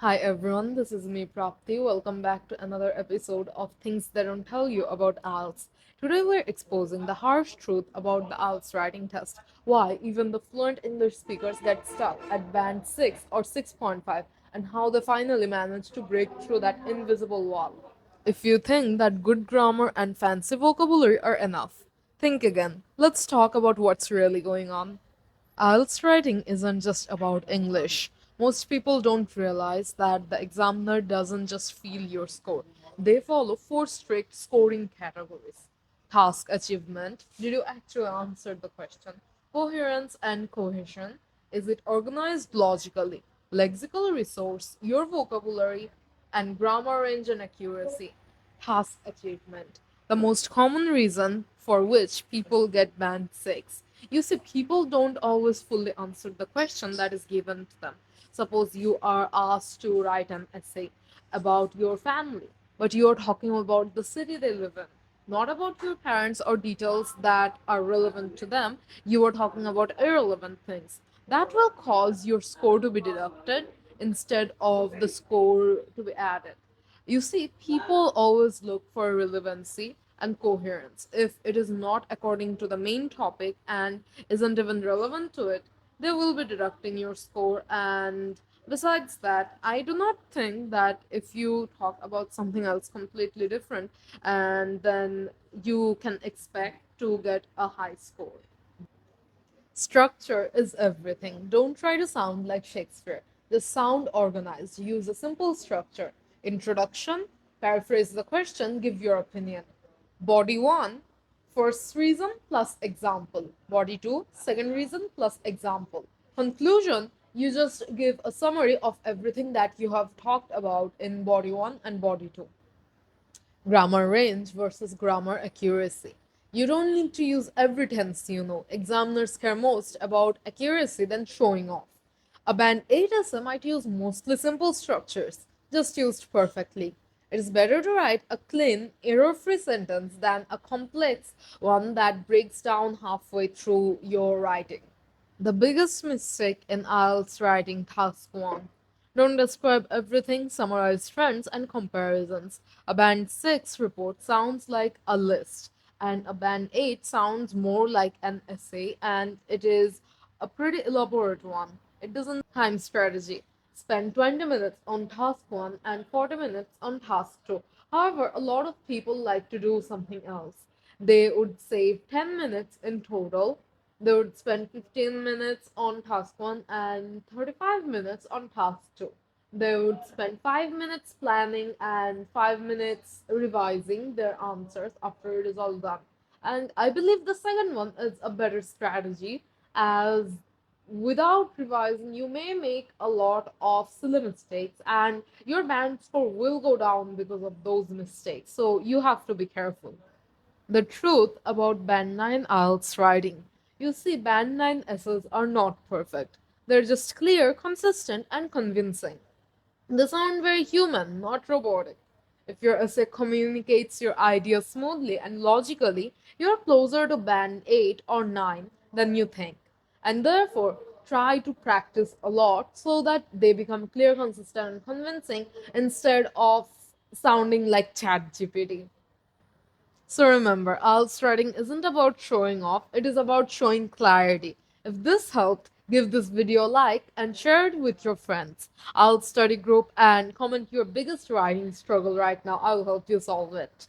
Hi everyone, this is me Prapti. Welcome back to another episode of Things They Don't Tell You About IELTS. Today we're exposing the harsh truth about the IELTS writing test. Why even the fluent English speakers get stuck at band 6 or 6.5 and how they finally manage to break through that invisible wall. If you think that good grammar and fancy vocabulary are enough, think again. Let's talk about what's really going on. IELTS writing isn't just about English. Most people don't realize that the examiner doesn't just feel your score. They follow four strict scoring categories. Task achievement. Did you actually answer the question? Coherence and cohesion. Is it organized logically? Lexical resource, your vocabulary, and grammar range and accuracy. Task achievement. The most common reason for which people get band 6. You see, people don't always fully answer the question that is given to them. Suppose you are asked to write an essay about your family, but you are talking about the city they live in, not about your parents or details that are relevant to them. You are talking about irrelevant things. That will cause your score to be deducted instead of the score to be added. You see, people always look for relevancy and coherence. If it is not according to the main topic and isn't even relevant to it, they will be deducting your score. And besides that, I do not think that if you talk about something else completely different, and then you can expect to get a high score. Structure is everything. Don't try to sound like Shakespeare. Just sound organized. Use a simple structure. Introduction, paraphrase the question, give your opinion. Body 1, first reason plus example. Body 2, second reason plus example. Conclusion, you just give a summary of everything that you have talked about in body 1 and body 2. Grammar range versus grammar accuracy. You don't need to use every tense you know. Examiners care most about accuracy than showing off. A band 8 essay might use mostly simple structures, just used perfectly. It is better to write a clean, error free sentence than a complex one that breaks down halfway through your writing. The biggest mistake in IELTS writing task 1. Don't describe everything, summarize trends and comparisons. A band 6 report sounds like a list, and a band 8 sounds more like an essay, and it is a pretty elaborate one. It doesn't time strategy. Spend 20 minutes on task 1 and 40 minutes on task 2. However, a lot of people like to do something else. They would save 10 minutes in total. They would spend 15 minutes on task 1 and 35 minutes on task 2. They would spend 5 minutes planning and 5 minutes revising their answers after it is all done. And I believe the second one is a better strategy, as without revising, you may make a lot of silly mistakes, and your band score will go down because of those mistakes. So you have to be careful. The truth about Band 9 IELTS writing. You see, Band 9 essays are not perfect. They're just clear, consistent, and convincing. They sound very human, not robotic. If your essay communicates your ideas smoothly and logically, you're closer to Band 8 or 9 than you think. And therefore, try to practice a lot so that they become clear, consistent, and convincing instead of sounding like ChatGPT. So remember, IELTS writing isn't about showing off, it is about showing clarity. If this helped, give this video a like and share it with your friends. IELTS study group and comment your biggest writing struggle right now. I will help you solve it.